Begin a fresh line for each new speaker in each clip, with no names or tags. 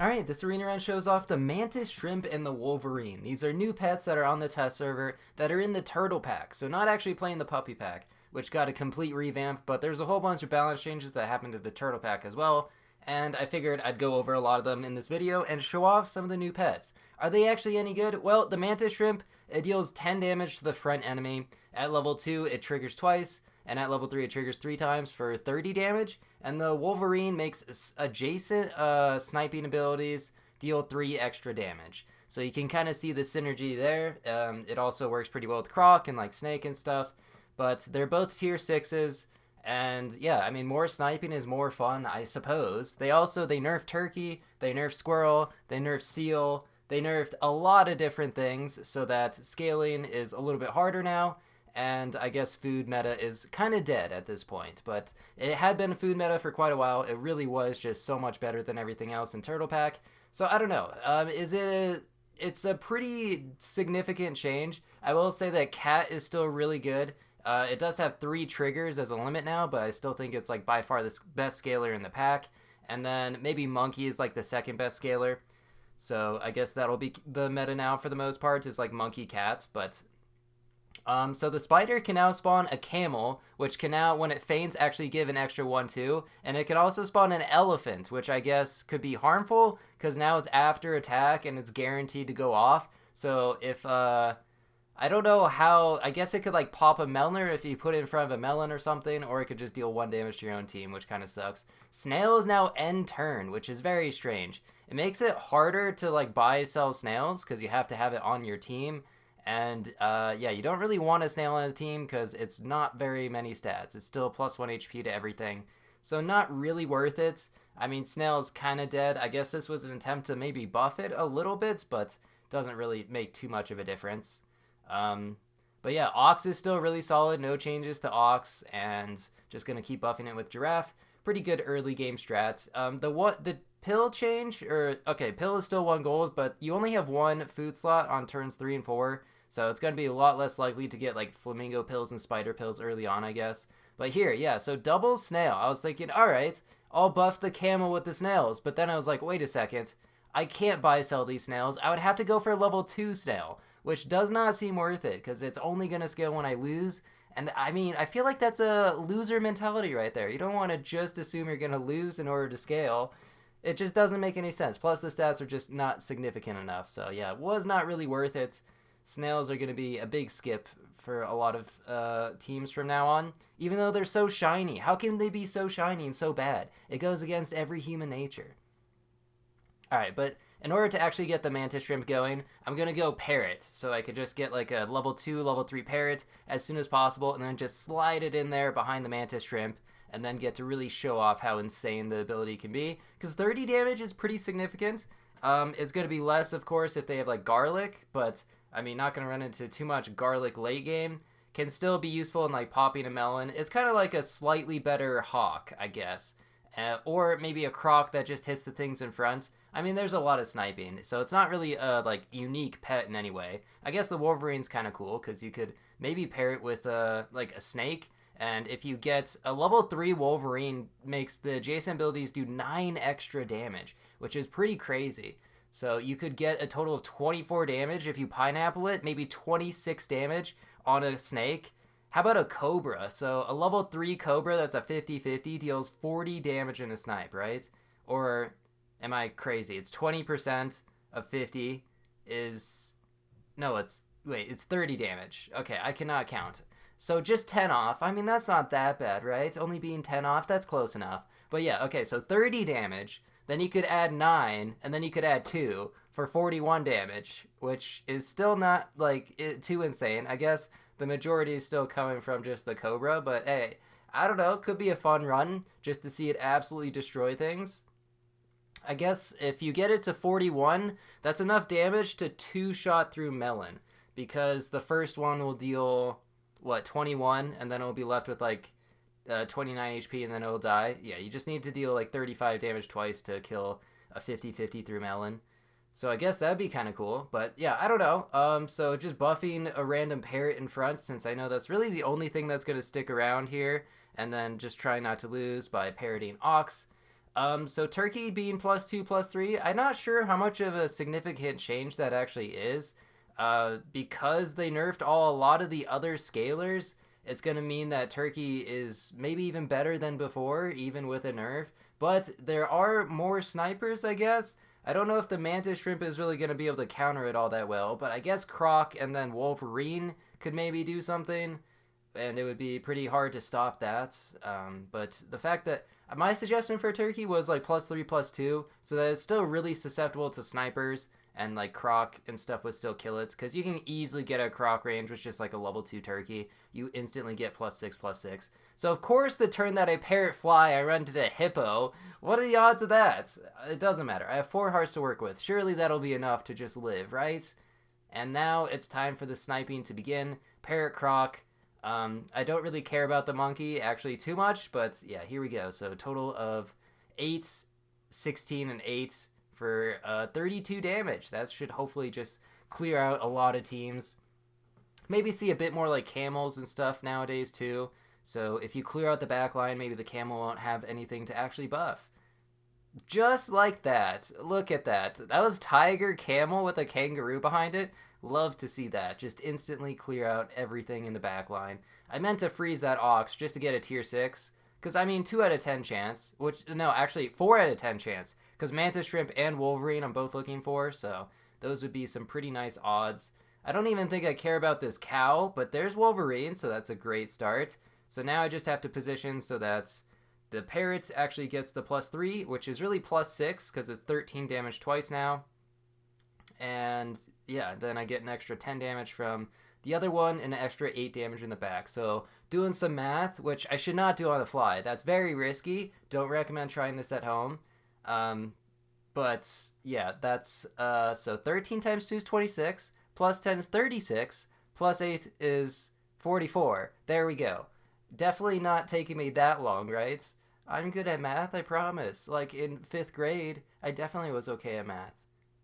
Alright, this arena round shows off the Mantis, Shrimp, and the Wolverine. These are new pets that are on the test server that are in the Turtle Pack, so not actually playing the Puppy Pack, which got a complete revamp, but there's a whole bunch of balance changes that happened to the Turtle Pack as well, and I figured I'd go over a lot of them in this video and show off some of the new pets. Are they actually any good? Well, the Mantis Shrimp, it deals 10 damage to the front enemy. At level 2, it triggers twice, and at level 3 it triggers 3 times for 30 damage, and the Wolverine makes adjacent sniping abilities deal 3 extra damage. So you can kind of see the synergy there. It also works pretty well with Croc and like Snake and stuff, but they're both tier 6s, and yeah, I mean, more sniping is more fun, I suppose. They nerfed Turkey, they nerfed Squirrel, they nerfed Seal, they nerfed a lot of different things so that scaling is a little bit harder now, and I guess food meta is kind of dead at this point, but it had been food meta for quite a while. It really was just so much better than everything else in Turtle Pack. So I don't know. It's a pretty significant change. I will say that Cat is still really good. It does have 3 triggers as a limit now, but I still think it's like by far the best scaler in the pack. And then maybe Monkey is like the second best scaler. So I guess that'll be the meta now for the most part, is like Monkey Cats, but so the spider can now spawn a camel, which can now, when it faints, actually give an extra 1-2. And it can also spawn an elephant, which I guess could be harmful, because now it's after attack and it's guaranteed to go off. So if, I don't know how, I guess it could like pop a Melner if you put it in front of a melon or something, or it could just deal 1 damage to your own team, which kind of sucks. Snail is now end turn, which is very strange. It makes it harder to like buy, sell snails, because you have to have it on your team. And yeah, you don't really want a snail on a team because it's not very many stats. It's still plus 1 HP to everything. So not really worth it. I mean, snail is kind of dead. I guess this was an attempt to maybe buff it a little bit, but doesn't really make too much of a difference. But yeah, Ox is still really solid. No changes to Ox, and just going to keep buffing it with Giraffe. Pretty good early game strats. The pill change, okay, pill is still 1 gold, but you only have 1 food slot on turns 3 and 4. So it's going to be a lot less likely to get like flamingo pills and spider pills early on, I guess. But here, yeah, so double snail. I was thinking, all right, I'll buff the camel with the snails. But then I was like, wait a second. I can't buy sell these snails. I would have to go for a level 2 snail, which does not seem worth it because it's only going to scale when I lose. And I mean, I feel like that's a loser mentality right there. You don't want to just assume you're going to lose in order to scale. It just doesn't make any sense. Plus, the stats are just not significant enough. So yeah, it was not really worth it. Snails are going to be a big skip for a lot of teams from now on, even though they're so shiny. How can they be so shiny and so bad? It goes against every human nature. Alright, but in order to actually get the Mantis Shrimp going, I'm going to go Parrot, so I could just get like a level 2, level 3 Parrot as soon as possible, and then just slide it in there behind the Mantis Shrimp, and then get to really show off how insane the ability can be, because 30 damage is pretty significant. It's going to be less, of course, if they have like Garlic, but I mean, not going to run into too much Garlic late game. Can still be useful in like popping a melon. It's kind of like a slightly better Hawk, I guess. Or maybe a Croc that just hits the things in front. I mean, there's a lot of sniping, so it's not really a like unique pet in any way. I guess the Wolverine's kind of cool because you could maybe pair it with like a snake. And if you get a level 3 Wolverine, makes the adjacent abilities do 9 extra damage, which is pretty crazy. So you could get a total of 24 damage if you pineapple it, maybe 26 damage on a snake. How about a Cobra? So a level 3 Cobra that's a 50-50 deals 40 damage in a snipe, right? Or am I crazy? It's 20% of 50 is... No, it's 30 damage. Okay, I cannot count. So just 10 off. I mean, that's not that bad, right? Only being 10 off, that's close enough. But yeah, okay, so 30 damage. Then you could add 9, and then you could add 2 for 41 damage, which is still not, like, too insane. I guess the majority is still coming from just the Cobra, but hey, I don't know, could be a fun run just to see it absolutely destroy things. I guess if you get it to 41, that's enough damage to 2-shot through Melon, because the first one will deal, 21, and then it'll be left with, like, 29 HP and then it'll die. Yeah, you just need to deal like 35 damage twice to kill a 50-50 through Melon. So I guess that'd be kind of cool. But yeah, I don't know. So just buffing a random Parrot in front, since I know that's really the only thing that's going to stick around here. And then just trying not to lose by parroting Ox. So turkey being +2, +3, I'm not sure how much of a significant change that actually is. Because they nerfed a lot of the other scalers, it's going to mean that turkey is maybe even better than before, even with a nerf. But there are more snipers, I guess. I don't know if the Mantis Shrimp is really going to be able to counter it all that well, but I guess Croc and then Wolverine could maybe do something, and it would be pretty hard to stop that. But the fact that my suggestion for turkey was like +3, +2, so that it's still really susceptible to snipers, and like Croc and stuff would still kill it, because you can easily get a Croc range with just like a level 2 turkey. You instantly get +6, +6. So of course the turn that I parrot fly, I run into Hippo. What are the odds of that? It doesn't matter. I have 4 hearts to work with. Surely that'll be enough to just live, right? And now it's time for the sniping to begin. Parrot Croc. I don't really care about the monkey actually too much, but yeah, here we go. So total of 8, 16, and 8 for 32 damage. That should hopefully just clear out a lot of teams. Maybe see a bit more like camels and stuff nowadays too. So if you clear out the back line, maybe the camel won't have anything to actually buff. Just like that. Look at that. That was Tiger Camel with a kangaroo behind it. Love to see that. Just instantly clear out everything in the back line. I meant to freeze that Ox just to get a tier 6. Because, I mean, 2 out of 10 chance. Which, no, actually, 4 out of 10 chance. Because Mantis Shrimp and Wolverine I'm both looking for. So, those would be some pretty nice odds. I don't even think I care about this cow. But there's Wolverine, so that's a great start. So now I just have to position so that's the parrot actually gets the +3, which is really +6 because it's 13 damage twice now. And yeah, then I get an extra 10 damage from the other one and an extra 8 damage in the back. So doing some math, which I should not do on the fly. That's very risky. Don't recommend trying this at home. But yeah, that's so 13 times 2 is 26, plus 10 is 36, plus 8 is 44. There we go. Definitely not taking me that long, right? I'm good at math, I promise. Like in 5th grade, I definitely was okay at math.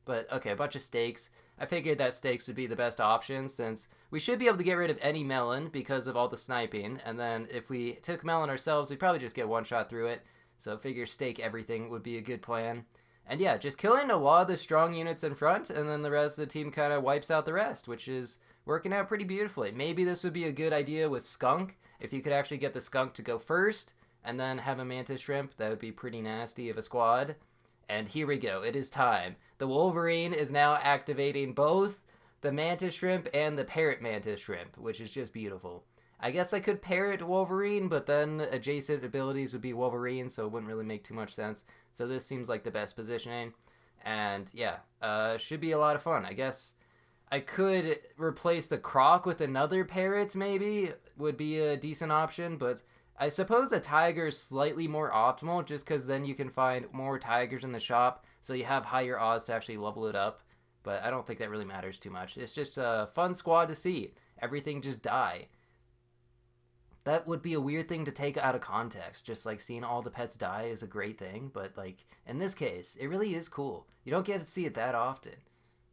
But okay, a bunch of steaks. I figured that steaks would be the best option since we should be able to get rid of any melon because of all the sniping. And then if we took melon ourselves, we'd probably just get one shot through it. So I figure steak everything would be a good plan. And yeah, just killing a lot of the strong units in front, and then the rest of the team kind of wipes out the rest, which is working out pretty beautifully. Maybe this would be a good idea with Skunk. If you could actually get the Skunk to go first, and then have a Mantis Shrimp, that would be pretty nasty of a squad. And here we go. It is time. The Wolverine is now activating both the Mantis Shrimp and the Parrot Mantis Shrimp, which is just beautiful. I guess I could Parrot Wolverine, but then adjacent abilities would be Wolverine, so it wouldn't really make too much sense. So this seems like the best positioning. And yeah, should be a lot of fun. I guess I could replace the Croc with another Parrot, maybe, would be a decent option, but I suppose a tiger is slightly more optimal just because then you can find more tigers in the shop, so you have higher odds to actually level it up. But I don't think that really matters too much. It's just a fun squad to see. Everything just die. That would be a weird thing to take out of context. Just like seeing all the pets die is a great thing, but like in this case, it really is cool. You don't get to see it that often.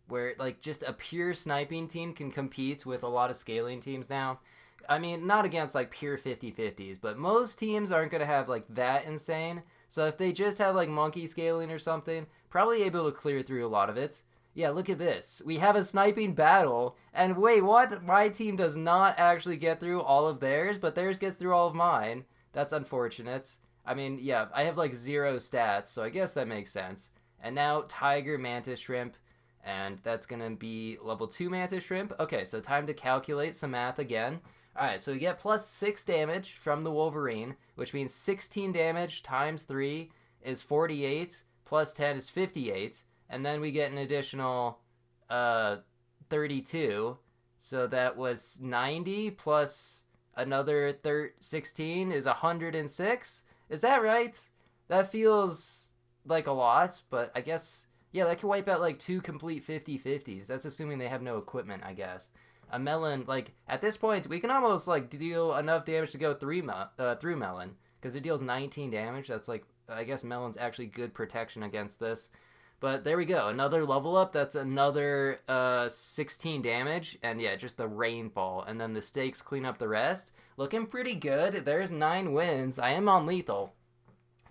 Where like just a pure sniping team can compete with a lot of scaling teams now. I mean, not against like pure 50-50s, but most teams aren't going to have like that insane. So if they just have like monkey scaling or something, probably able to clear through a lot of it. Yeah, look at this. We have a sniping battle, and wait, what? My team does not actually get through all of theirs, but theirs gets through all of mine. That's unfortunate. I mean, yeah, I have like 0 stats, so I guess that makes sense. And now Tiger Mantis Shrimp, and that's going to be level 2 Mantis Shrimp. Okay, so time to calculate some math again. Alright, so we get +6 damage from the Wolverine, which means 16 damage times 3 is 48, plus 10 is 58, and then we get an additional 32, so that was 90, plus another 16 is 106? Is that right? That feels like a lot, but I guess, yeah, that can wipe out like 2 complete 50-50s. That's assuming they have no equipment, I guess. A melon, like, at this point, we can almost, like, deal enough damage to go through melon, because it deals 19 damage. That's, like, I guess melon's actually good protection against this. But there we go, another level up. That's another 16 damage, and yeah, just the rainfall. And then the stakes clean up the rest. Looking pretty good. There's 9 wins. I am on lethal.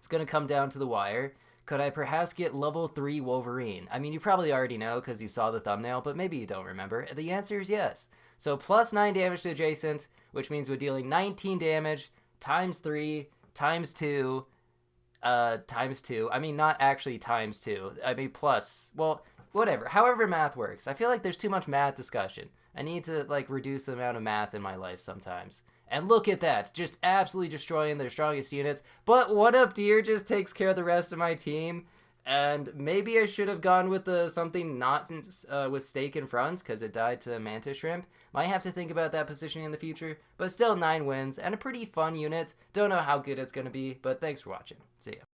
It's going to come down to the wire. Could I perhaps get level 3 Wolverine? I mean, you probably already know because you saw the thumbnail, but maybe you don't remember. The answer is yes. So plus 9 damage to adjacent, which means we're dealing 19 damage times 3 times 2 times 2. I mean, not actually times 2. I mean, plus. Well, whatever. However math works. I feel like there's too much math discussion. I need to, like, reduce the amount of math in my life sometimes. And look at that. Just absolutely destroying their strongest units. But What Up Deer just takes care of the rest of my team. And maybe I should have gone with something not with stake in front because it died to Mantis Shrimp. Might have to think about that positioning in the future. But still 9 wins and a pretty fun unit. Don't know how good it's going to be, but thanks for watching. See ya.